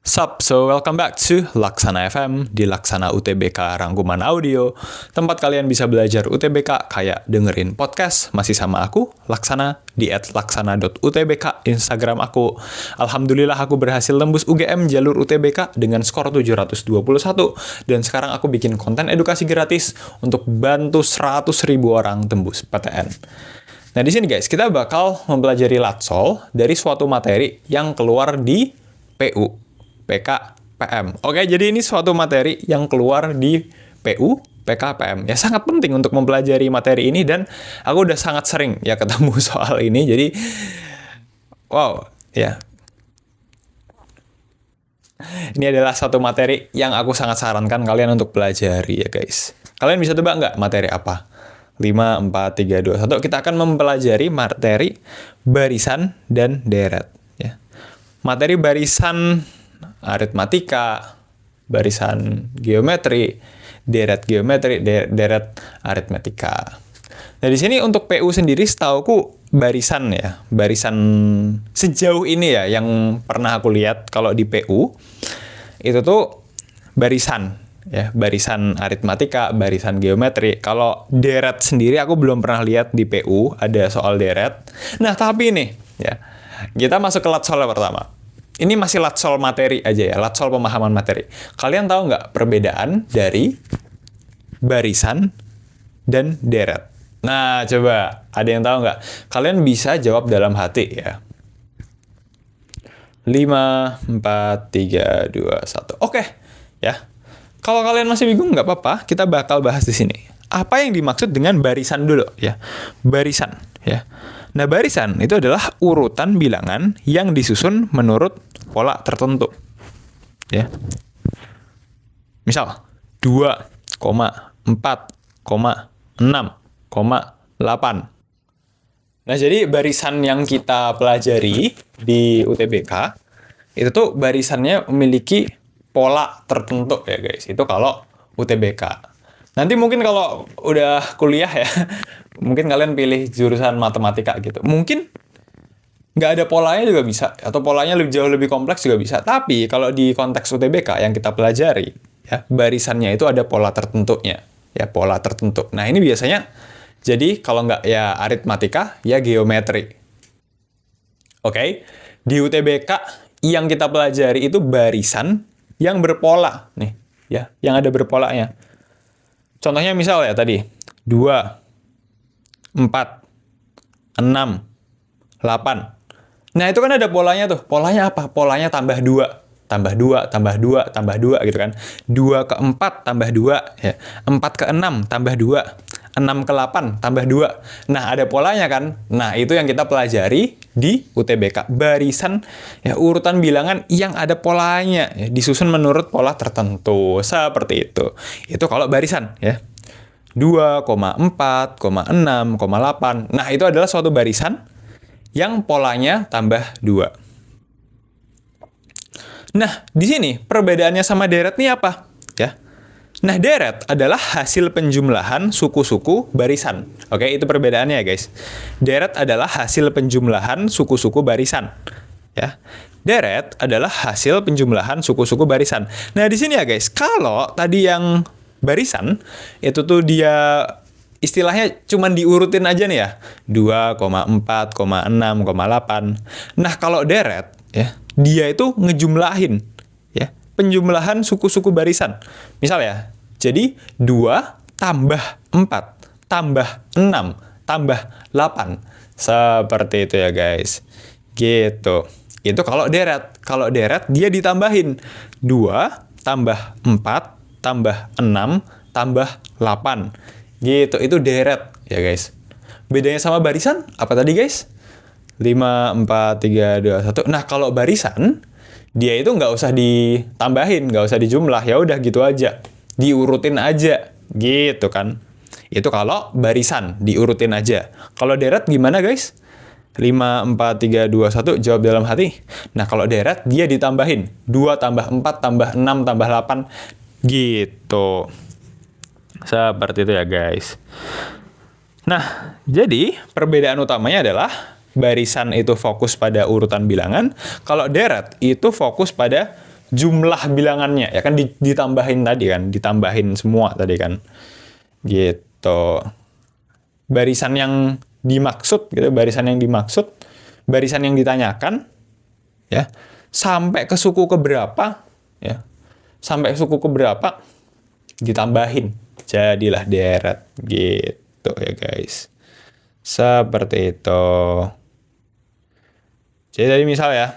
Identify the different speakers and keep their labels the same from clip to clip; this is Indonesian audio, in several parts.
Speaker 1: So welcome back to Laksana FM di Laksana UTBK Rangkuman Audio, tempat kalian bisa belajar UTBK kayak dengerin podcast. Masih sama aku, Laksana, di @laksana.utbk, Instagram aku. Alhamdulillah aku berhasil tembus UGM jalur UTBK dengan skor 721, dan sekarang aku bikin konten edukasi gratis untuk bantu 100.000 orang tembus PTN. Nah di sini guys, kita bakal mempelajari latsol dari suatu materi yang keluar di PU. PK, PM. Oke, jadi ini suatu materi yang keluar di PU, PK, PM. Ya sangat penting untuk mempelajari materi ini, dan aku udah sangat sering ya ketemu soal ini. Jadi, wow, ya. Ini adalah satu materi yang aku sangat sarankan kalian untuk pelajari ya guys. Kalian bisa tebak nggak materi apa? 5, 4, 3, 2, 1. Kita akan mempelajari materi barisan dan deret. Ya. Materi barisan aritmatika, barisan geometri, deret geometri, deret aritmatika. Nah, di sini untuk PU sendiri setauku barisan ya. Barisan sejauh ini ya yang pernah aku lihat kalau di PU itu tuh barisan ya, barisan aritmatika, barisan geometri. Kalau deret sendiri aku belum pernah lihat di PU ada soal deret. Nah, tapi nih ya, kita masuk ke latsol pertama. Ini masih latsol materi aja ya, latsol pemahaman materi. Kalian tahu nggak perbedaan dari barisan dan deret? Nah, coba ada yang tahu nggak? Kalian bisa jawab dalam hati ya. 5, 4, 3, 2, 1. Oke, ya. Kalau kalian masih bingung nggak apa-apa, kita bakal bahas di sini. Apa yang dimaksud dengan barisan dulu ya? Barisan ya. Nah, barisan itu adalah urutan bilangan yang disusun menurut pola tertentu. Ya. Misal 2, 4, 6, 8. Nah, jadi barisan yang kita pelajari di UTBK itu tuh barisannya memiliki pola tertentu ya guys. Itu kalau UTBK. Nanti mungkin kalau udah kuliah ya, mungkin kalian pilih jurusan matematika gitu. Mungkin nggak ada polanya juga bisa, atau polanya jauh lebih kompleks juga bisa. Tapi kalau di konteks UTBK yang kita pelajari, ya barisannya itu ada pola tertentunya, ya pola tertentu. Nah ini biasanya, jadi kalau nggak ya aritmatika, ya geometri. Oke, di UTBK yang kita pelajari itu barisan yang berpola, nih, ya, yang ada berpolanya. Contohnya misal ya tadi, 2, 4, 6, 8. Nah, itu kan ada polanya tuh. Polanya apa? Polanya tambah 2. Tambah 2, tambah 2, tambah 2 gitu kan. 2 ke 4 tambah 2. Ya. 4 ke 6 tambah 2. 6 ke 8 tambah 2. Nah, ada polanya kan? Nah, itu yang kita pelajari di UTBK. Barisan, ya urutan bilangan yang ada polanya. Ya, disusun menurut pola tertentu. Seperti itu. Itu kalau barisan ya. 2, 4, 6, 8. Nah, itu adalah suatu barisan yang polanya tambah 2. Nah, di sini perbedaannya sama deret nih apa? Ya. Nah, deret adalah hasil penjumlahan suku-suku barisan. Oke, itu perbedaannya ya, guys. Deret adalah hasil penjumlahan suku-suku barisan. Ya. Deret adalah hasil penjumlahan suku-suku barisan. Nah, di sini ya, guys, kalau tadi yang barisan itu tuh dia istilahnya cuman diurutin aja nih ya. 2, 4, 6, 8. Nah, kalau deret ya, dia itu ngejumlahin ya, penjumlahan suku-suku barisan. Misal ya, jadi 2 tambah 4 tambah 6 tambah 8. Seperti itu ya guys. Gitu. Itu kalau deret. Kalau deret dia ditambahin 2 tambah 4 tambah 6 tambah 8. Gitu, itu deret ya guys. Bedanya sama barisan apa tadi guys? 5, 4, 3, 2, 1. Nah, kalau barisan dia itu nggak usah ditambahin, nggak usah dijumlah, ya udah gitu aja, diurutin aja, gitu kan. Itu kalau barisan diurutin aja. Kalau deret gimana guys? 5, 4, 3, 2, 1, jawab dalam hati. Nah, kalau deret dia ditambahin 2 tambah 4 tambah 6 tambah 8, gitu. Seperti itu ya guys. Nah, jadi perbedaan utamanya adalah barisan itu fokus pada urutan bilangan, kalau deret itu fokus pada jumlah bilangannya ya kan, ditambahin tadi kan, ditambahin semua tadi kan, gitu. Barisan yang dimaksud gitu, barisan yang ditanyakan ya, sampai ke suku keberapa ya, sampai suku keberapa ditambahin, jadilah deret gitu ya guys. Seperti itu. Jadi tadi misal ya,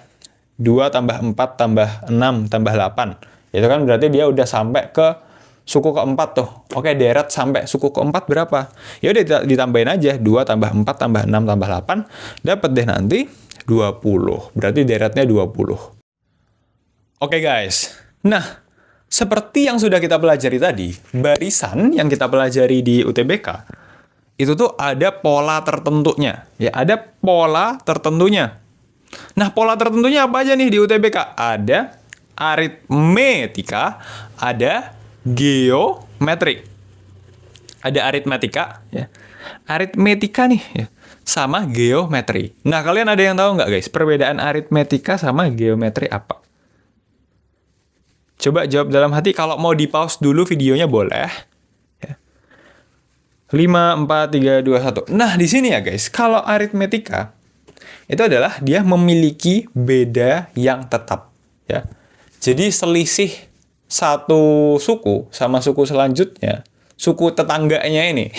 Speaker 1: 2 tambah 4 tambah 6 tambah 8. Itu kan berarti dia udah sampai ke suku keempat tuh. Oke, deret sampai suku keempat berapa? Ya udah ditambahin aja, 2 tambah 4 tambah 6 tambah 8. Dapat deh nanti 20. Berarti deretnya 20. Oke guys. Nah, seperti yang sudah kita pelajari tadi, barisan yang kita pelajari di UTBK, itu tuh ada pola tertentunya. Ya, ada pola tertentunya. Nah, pola tertentunya apa aja nih di UTBK? Ada aritmetika, ada geometri. Ada aritmetika, ya. Aritmetika nih, ya, sama geometri. Nah, kalian ada yang tahu nggak guys, perbedaan aritmetika sama geometri apa? Coba jawab dalam hati. Kalau mau di pause dulu videonya boleh. 5, 4, 3, 2, 1. Nah, di sini ya guys, kalau aritmetika itu adalah dia memiliki beda yang tetap ya. Jadi selisih satu suku sama suku selanjutnya, suku tetangganya ini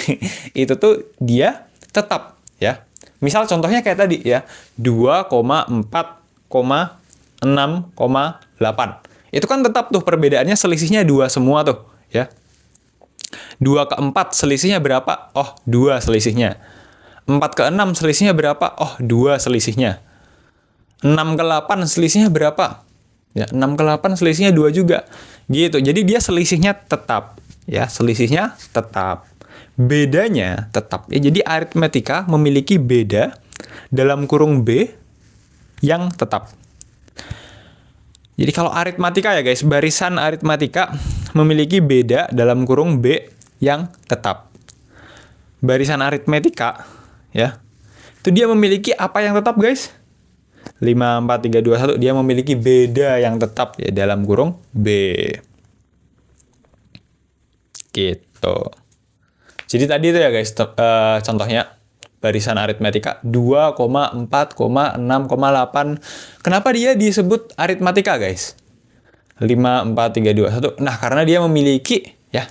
Speaker 1: itu tuh dia tetap ya. Misal contohnya kayak tadi ya, 2,4,6,8. Itu kan tetap tuh perbedaannya, selisihnya 2 semua tuh ya. 2 ke 4 selisihnya berapa? Oh, 2 selisihnya. 4 ke 6 selisihnya berapa? Oh, 2 selisihnya. 6 ke 8 selisihnya berapa? Ya, 6 ke 8 selisihnya 2 juga. Gitu. Jadi dia selisihnya tetap. Ya, selisihnya tetap. Bedanya tetap. Ya, jadi aritmetika memiliki beda dalam kurung B yang tetap. Jadi kalau aritmatika ya guys, barisan aritmatika memiliki beda dalam kurung B yang tetap. Barisan aritmetika ya, itu dia memiliki apa yang tetap guys? 5, 4, 3, 2, 1. Dia memiliki beda yang tetap ya dalam kurung B. Gitu. Jadi tadi itu ya guys, contohnya barisan aritmetika 2,4,6,8. Kenapa dia disebut aritmatika guys? 5, 4, 3, 2, 1. Nah, karena dia memiliki ya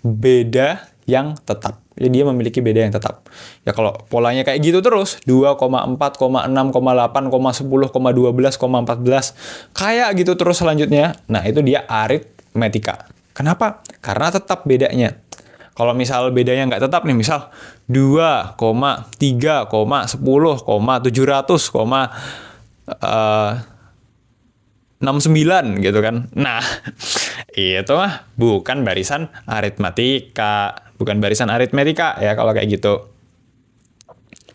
Speaker 1: beda yang tetap. Ya, dia memiliki beda yang tetap. Ya kalau polanya kayak gitu terus, 2,4,6,8,10,12,14. Kayak gitu terus selanjutnya. Nah, itu dia aritmetika. Kenapa? Karena tetap bedanya. Kalau misal bedanya nggak tetap nih, misal 2, 3, 10, 700, 69 gitu kan. Nah, itu mah bukan barisan aritmatika. Bukan barisan aritmetika ya kalau kayak gitu.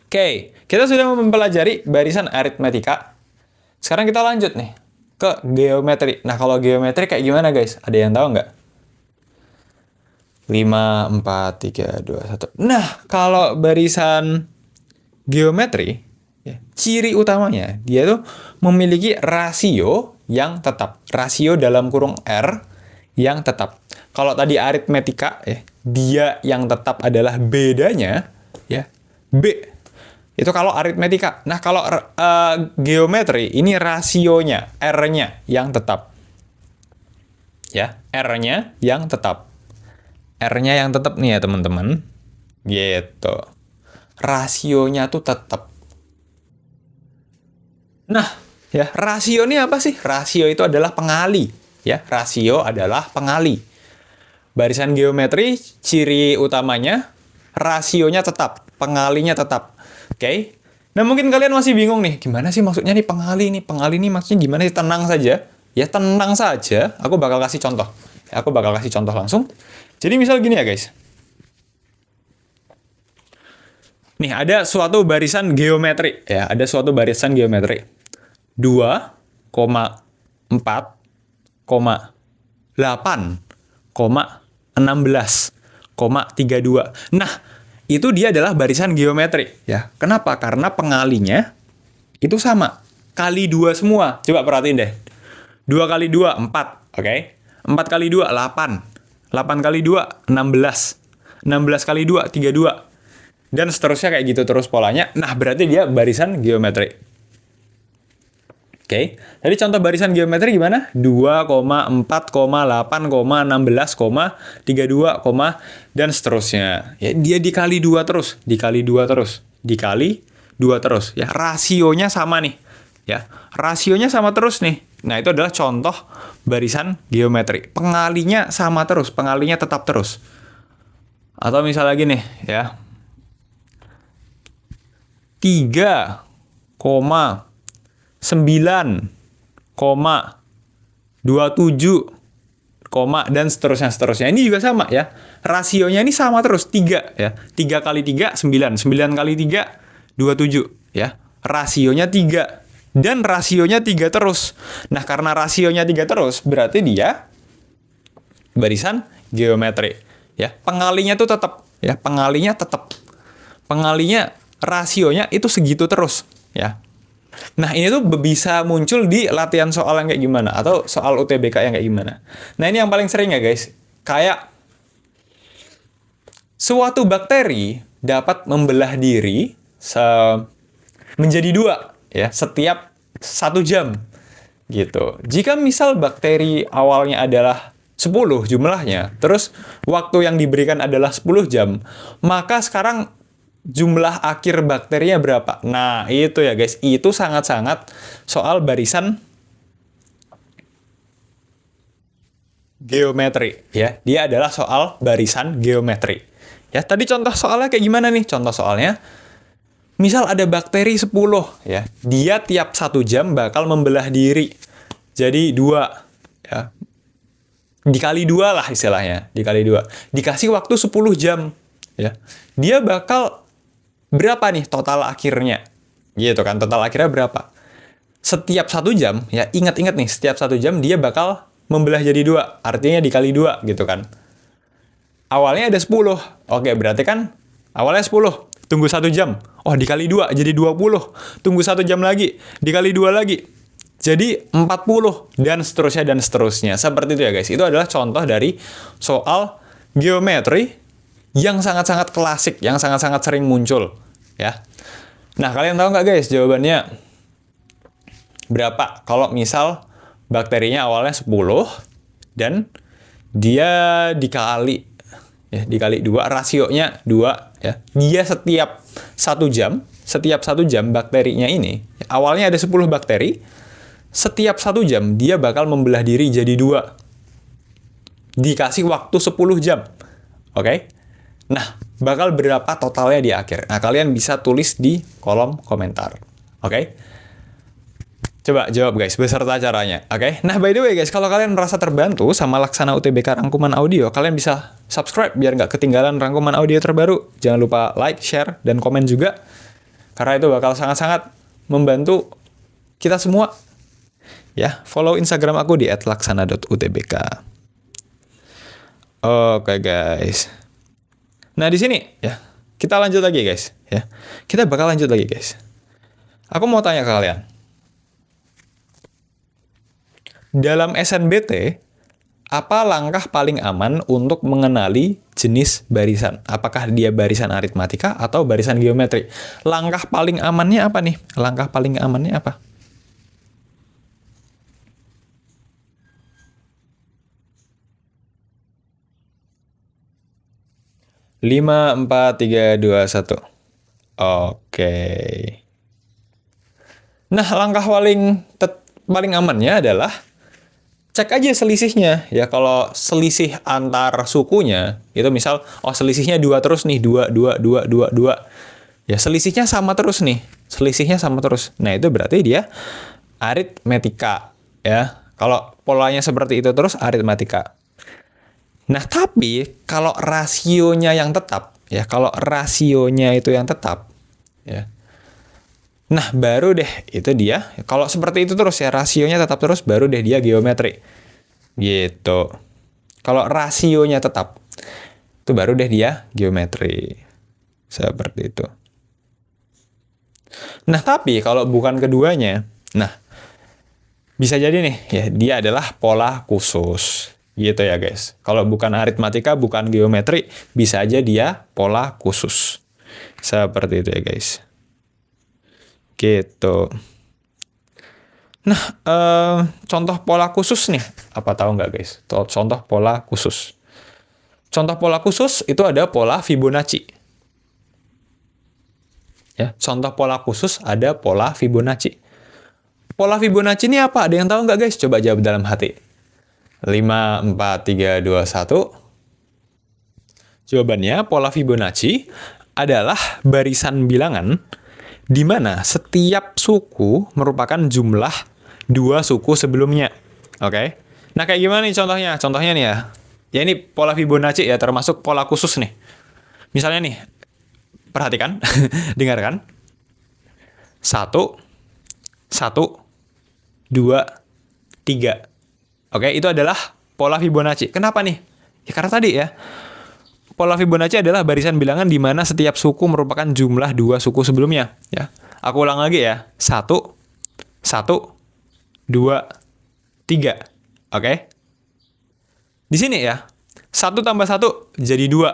Speaker 1: Oke, kita sudah mempelajari barisan aritmetika. Sekarang kita lanjut nih ke geometri. Nah, kalau geometri kayak gimana guys? Ada yang tahu nggak? 5, 4, 3, 2, 1. Nah, kalau barisan geometri, ya, ciri utamanya, dia tuh memiliki rasio yang tetap. Rasio dalam kurung R yang tetap. Kalau tadi aritmetika, ya, dia yang tetap adalah bedanya, ya, B. Itu kalau aritmetika. Nah, kalau geometri, ini rasionya, R-nya yang tetap. Ya, R-nya yang tetap. R-nya yang tetap nih ya teman-teman. Gitu. Rasionya tuh tetap. Nah, ya, rasio ini apa sih? Rasio itu adalah pengali. Ya, rasio adalah pengali. Barisan geometri, ciri utamanya, rasionya tetap. Pengalinya tetap. Oke? Nah, mungkin kalian masih bingung nih. Gimana sih maksudnya nih pengali nih? Pengali nih maksudnya gimana sih? Tenang saja. Ya, tenang saja. Aku bakal kasih contoh. Aku bakal kasih contoh langsung. Jadi misal gini ya guys. Nih ada suatu barisan geometri. Ya, ada suatu barisan geometri. 2,4,8,16,32. Nah, itu dia adalah barisan geometri. Ya, kenapa? Karena pengalinya itu sama. Kali 2 semua. Coba perhatiin deh. 2 kali 2, 4. Oke. 4 kali 2, 8. 8 kali 2, 16. 16 kali 2, 32. Dan seterusnya kayak gitu terus polanya. Nah, berarti dia barisan geometri. Oke. Tadi contoh barisan geometri gimana? 2, 4, 8, 16, 32, dan seterusnya. Ya, dia dikali 2 terus. Dikali 2 terus. Dikali 2 terus. Ya, rasionya sama nih. Ya, rasionya sama terus nih. Nah, itu adalah contoh barisan geometri. Pengalinya sama terus, pengalinya tetap terus. Atau misalnya gini, ya. 3,9,27, dan seterusnya. Ini juga sama ya. Rasionya ini sama terus, 3 ya. 3 kali 3, 9. 9 kali 3, 27 ya. Rasionya 3. Dan rasionya 3 terus. Nah, karena rasionya 3 terus, berarti dia barisan geometri. Ya, pengalinya tuh tetap. Ya, pengalinya tetap. Pengalinya, rasionya itu segitu terus. Ya. Nah, ini tuh bisa muncul di latihan soal yang kayak gimana. Atau soal UTBK yang kayak gimana. Nah, ini yang paling sering ya, guys. Kayak suatu bakteri dapat membelah diri menjadi 2 ya setiap 1 jam gitu. Jika misal bakteri awalnya adalah 10 jumlahnya, terus waktu yang diberikan adalah 10 jam, maka sekarang jumlah akhir bakterinya berapa? Nah, itu ya guys, itu sangat-sangat soal barisan geometri ya. Dia adalah soal barisan geometri. Ya, tadi contoh soalnya kayak gimana nih? Contoh soalnya misal ada bakteri 10 ya. Dia tiap 1 jam bakal membelah diri jadi 2 ya. Dikali 2 lah istilahnya, dikali 2. Dikasih waktu 10 jam ya. Dia bakal berapa nih total akhirnya? Gitu kan, total akhirnya berapa? Setiap 1 jam ya, ingat-ingat nih, setiap 1 jam dia bakal membelah jadi 2. Artinya dikali 2 gitu kan. Awalnya ada 10. Oke, berarti kan awalnya 10. Tunggu 1 jam. Oh, dikali 2 jadi 20. Tunggu 1 jam lagi. Dikali 2 lagi. Jadi 40. Dan seterusnya. Seperti itu ya guys. Itu adalah contoh dari soal geometri yang sangat-sangat klasik. Yang sangat-sangat sering muncul. Ya. Nah, kalian tahu nggak guys jawabannya berapa? Kalau misal bakterinya awalnya 10. Dan dia dikali 2, rasionya 2 ya. Dia setiap 1 jam bakterinya ini, awalnya ada 10 bakteri, setiap 1 jam dia bakal membelah diri jadi 2. Dikasih waktu 10 jam. Oke? Nah, bakal berapa totalnya di akhir? Nah, kalian bisa tulis di kolom komentar. Oke? Coba jawab guys, beserta caranya. Oke? Nah, by the way guys, kalau kalian merasa terbantu sama Laksana UTBK Rangkuman Audio, kalian bisa subscribe biar nggak ketinggalan rangkuman audio terbaru. Jangan lupa like, share, dan komen juga. Karena itu bakal sangat-sangat membantu kita semua. Ya, follow Instagram aku di @laksana.utbk. Oke guys. Nah, di sini ya, kita lanjut lagi guys. Ya, kita bakal lanjut lagi guys. Aku mau tanya ke kalian. Dalam SNBT, apa langkah paling aman untuk mengenali jenis barisan? Apakah dia barisan aritmatika atau barisan geometri? Langkah paling amannya apa nih? Langkah paling amannya apa? Lima, 4, 3, 2, 1. Oke. Nah, langkah paling amannya adalah cek aja selisihnya. Ya, kalau selisih antar sukunya, itu misal, selisihnya 2 terus nih. 2, 2, 2, 2, 2. Ya, selisihnya sama terus nih. Selisihnya sama terus. Nah, itu berarti dia aritmetika. Ya, kalau polanya seperti itu terus, aritmetika. Nah, tapi kalau rasionya yang tetap, ya, kalau rasionya itu yang tetap, ya. Nah, baru deh itu dia. Kalau seperti itu terus ya, rasionya tetap terus, baru deh dia geometri. Gitu. Kalau rasionya tetap, itu baru deh dia geometri. Seperti itu. Nah, tapi kalau bukan keduanya, nah, Bisa jadi nih, ya dia adalah pola khusus. Gitu ya guys. Kalau bukan aritmatika, bukan geometri, bisa aja dia pola khusus. Seperti itu ya guys. Gitu. Nah, contoh pola khusus nih. Apa tahu nggak guys? Contoh pola khusus. Contoh pola khusus itu ada pola Fibonacci. Ya, contoh pola khusus ada pola Fibonacci. Pola Fibonacci ini apa? Ada yang tahu nggak guys? Coba jawab dalam hati. 5, 4, 3, 2, 1. Jawabannya, pola Fibonacci adalah barisan bilangan di mana setiap suku merupakan jumlah dua suku sebelumnya. Oke? Nah, kayak gimana nih contohnya? Contohnya nih ya. Ya ini pola Fibonacci ya, termasuk pola khusus nih. Misalnya nih, perhatikan, dengarkan. 1, 1, 2, 3. Oke, itu adalah pola Fibonacci. Kenapa nih? Ya karena tadi ya, pola Fibonacci adalah barisan bilangan di mana setiap suku merupakan jumlah dua suku sebelumnya. Ya, aku ulang lagi ya. 1, 1, 2, 3. Oke? Di sini ya, 1 tambah 1 jadi 2.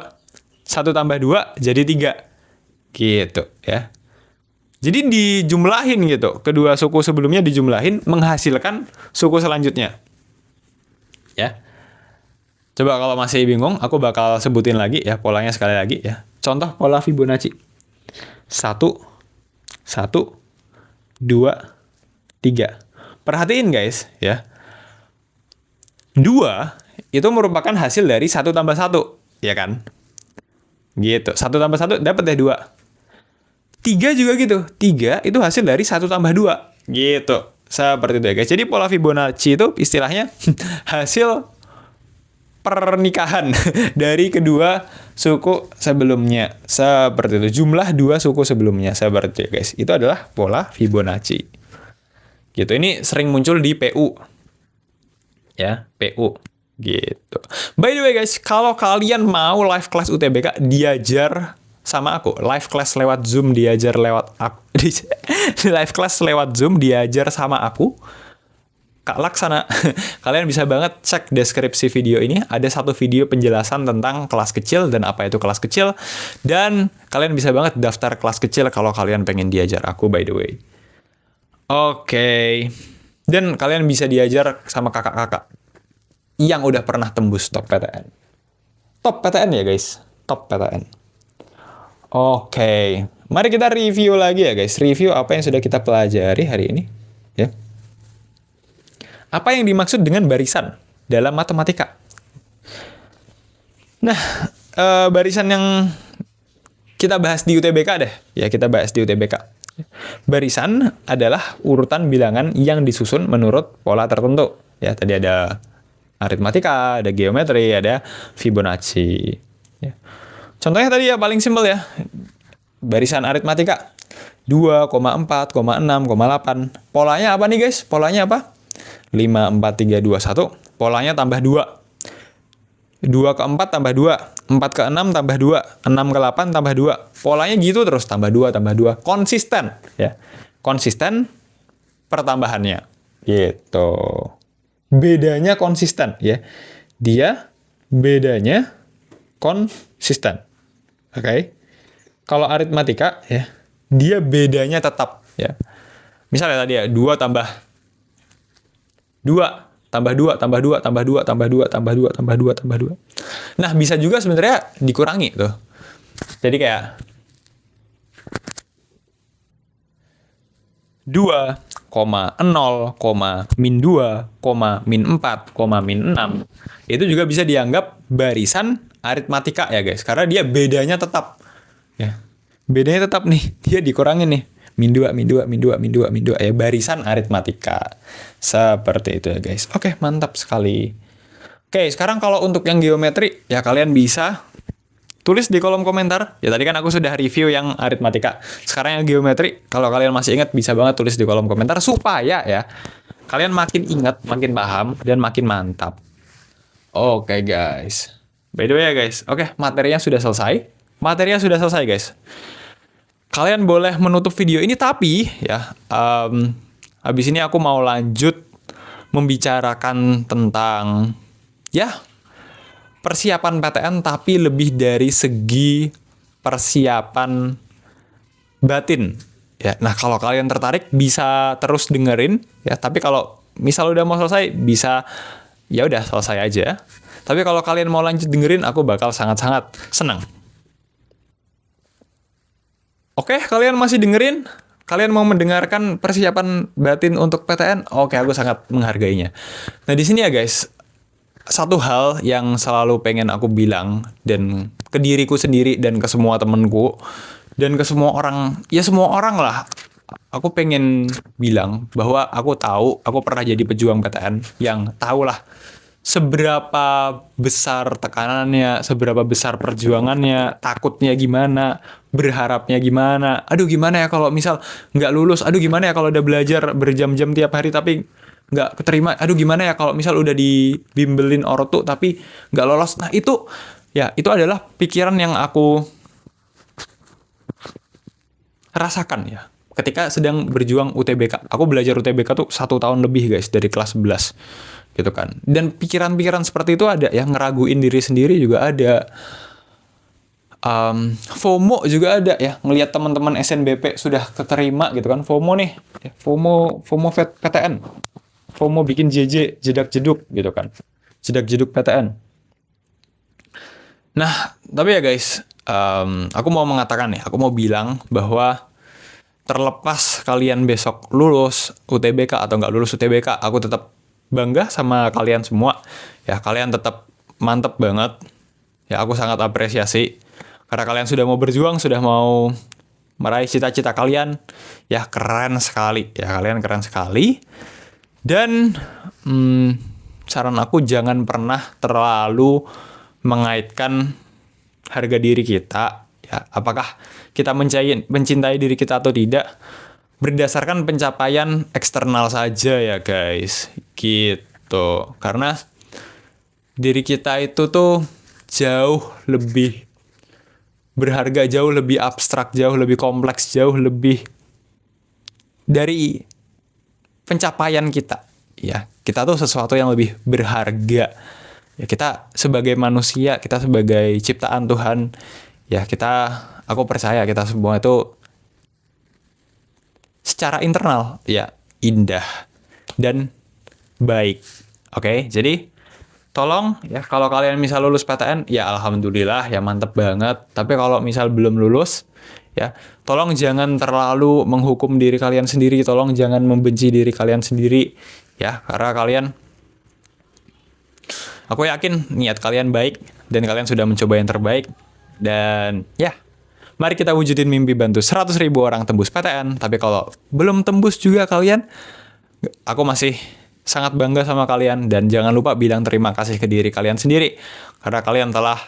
Speaker 1: 1 tambah 2 jadi 3. Gitu ya. Jadi dijumlahin gitu. Kedua suku sebelumnya dijumlahin menghasilkan suku selanjutnya. Ya. Coba kalau masih bingung, aku bakal sebutin lagi ya polanya sekali lagi ya. Contoh pola Fibonacci. 1, 1, 2, 3. Perhatiin guys ya. 2 itu merupakan hasil dari 1 tambah 1, ya kan? Gitu. 1 tambah 1 dapat deh 2. 3 juga gitu. 3 itu hasil dari 1 tambah 2. Gitu. Seperti itu ya guys. Jadi pola Fibonacci itu istilahnya hasil pernikahan dari kedua suku sebelumnya. Seperti itu. Jumlah dua suku sebelumnya. Seperti itu guys. Itu adalah pola Fibonacci. Gitu. Ini sering muncul di PU. Ya, PU. Gitu. By the way guys, kalau kalian mau live class UTBK diajar sama aku, live class lewat Zoom diajar lewat aku, live class lewat Zoom diajar sama aku, Kak Laksana, kalian bisa banget cek deskripsi video ini, ada satu video penjelasan tentang kelas kecil dan apa itu kelas kecil, dan kalian bisa banget daftar kelas kecil kalau kalian pengen diajar aku by the way. Oke. Dan kalian bisa diajar sama kakak-kakak yang udah pernah tembus top PTN. Top PTN ya guys, top PTN. Oke, mari kita review lagi ya guys. Review apa yang sudah kita pelajari hari ini. Ya. Apa yang dimaksud dengan barisan dalam matematika? Nah, barisan yang kita bahas di UTBK deh. Ya, kita bahas di UTBK. Barisan adalah urutan bilangan yang disusun menurut pola tertentu. Ya, tadi ada aritmatika, ada geometri, ada Fibonacci. Ya. Contohnya tadi ya paling simpel ya. Barisan aritmatika 2, 4, 6, 8. Polanya apa nih guys? Polanya apa? 5, 4, 3, 2, 1. Polanya tambah 2. 2 ke 4 tambah 2. 4 ke 6 tambah 2. 6 ke 8 tambah 2. Polanya gitu terus. Tambah 2, tambah 2. Konsisten. Ya. Konsisten pertambahannya. Gitu. Bedanya konsisten ya. Dia bedanya konsisten. Oke. Kalau aritmatika ya, dia bedanya tetap ya. Misalnya tadi ya, 2 tambah 2 tambah 2 tambah 2 tambah 2 tambah 2 tambah 2 tambah 2 tambah 2. Nah, bisa juga sebenarnya dikurangi tuh. Jadi kayak 2, 0, min 2, min 4, min 6. Itu juga bisa dianggap barisan aritmatika ya guys. Karena dia bedanya tetap. Ya. Bedanya tetap nih. Dia dikurangin nih. Min 2, min 2, min 2, min 2, min 2. Ya, barisan aritmatika. Seperti itu ya guys. Oke, mantap sekali. Oke, sekarang kalau untuk yang geometri, ya kalian bisa tulis di kolom komentar. Ya tadi kan aku sudah review yang aritmatika. Sekarang yang geometri, kalau kalian masih ingat bisa banget tulis di kolom komentar supaya ya kalian makin ingat, makin paham dan makin mantap. Oke guys. By the way ya guys, oke materinya sudah selesai. Materinya sudah selesai guys. Kalian boleh menutup video ini tapi ya habis ini aku mau lanjut membicarakan tentang ya persiapan PTN, tapi lebih dari segi persiapan batin. Ya, nah kalau kalian tertarik bisa terus dengerin ya, tapi kalau misal udah mau selesai bisa ya udah selesai aja. Tapi kalau kalian mau lanjut dengerin, aku bakal sangat-sangat senang. Oke, kalian masih dengerin? Kalian mau mendengarkan persiapan batin untuk PTN? Oke, aku sangat menghargainya. Nah, di sini ya guys, satu hal yang selalu pengen aku bilang dan ke diriku sendiri dan ke semua temenku dan ke semua orang, ya semua orang lah. Aku pengen bilang bahwa aku tahu, aku pernah jadi pejuang PTN yang tahu lah seberapa besar tekanannya, seberapa besar perjuangannya, takutnya gimana, berharapnya gimana. Aduh gimana ya kalau misal nggak lulus, aduh gimana ya kalau udah belajar berjam-jam tiap hari tapi nggak keterima, aduh gimana ya kalau misal udah dibimbelin ortu tapi nggak lolos. Nah itu, ya itu adalah pikiran yang aku rasakan ya ketika sedang berjuang UTBK. Aku belajar UTBK tuh 1 tahun lebih guys, dari kelas 11 gitu kan. Dan pikiran-pikiran seperti itu ada ya, ngeraguin diri sendiri juga ada. FOMO juga ada ya, ngelihat teman-teman SNBP sudah keterima gitu kan. FOMO nih, ya, FOMO PTN. FOMO bikin JJ, jedak jeduk gitu kan. Jedak jeduk PTN. Nah, tapi ya guys, aku mau mengatakan nih, aku mau bilang bahwa terlepas kalian besok lulus UTBK atau nggak lulus UTBK, aku tetap bangga sama kalian semua. Ya, kalian tetap mantep banget. Ya, aku sangat apresiasi. Karena kalian sudah mau berjuang, sudah mau meraih cita-cita kalian. Ya, keren sekali. Ya, kalian keren sekali. Dan saran aku jangan pernah terlalu mengaitkan harga diri kita. Ya, apakah kita mencintai diri kita atau tidak berdasarkan pencapaian eksternal saja ya guys, gitu. Karena diri kita itu tuh jauh lebih berharga, jauh lebih abstrak, jauh lebih kompleks, jauh lebih dari pencapaian kita. Ya, kita tuh sesuatu yang lebih berharga. Ya, kita sebagai manusia, kita sebagai ciptaan Tuhan, ya aku percaya kita semua itu secara internal ya indah dan baik. Oke, jadi tolong ya kalau kalian misal lulus PTN ya alhamdulillah ya mantep banget. Tapi kalau misal belum lulus ya tolong jangan terlalu menghukum diri kalian sendiri, tolong jangan membenci diri kalian sendiri ya, karena aku yakin niat kalian baik dan kalian sudah mencoba yang terbaik. Dan ya, mari kita wujudin mimpi bantu 100.000 orang tembus PTN. Tapi kalau belum tembus juga kalian, aku masih sangat bangga sama kalian. Dan jangan lupa bilang terima kasih ke diri kalian sendiri. Karena kalian telah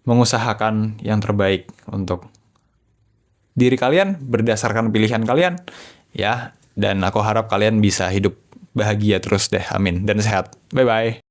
Speaker 1: mengusahakan yang terbaik untuk diri kalian berdasarkan pilihan kalian. Ya, dan aku harap kalian bisa hidup bahagia terus deh. Amin. Dan sehat. Bye-bye.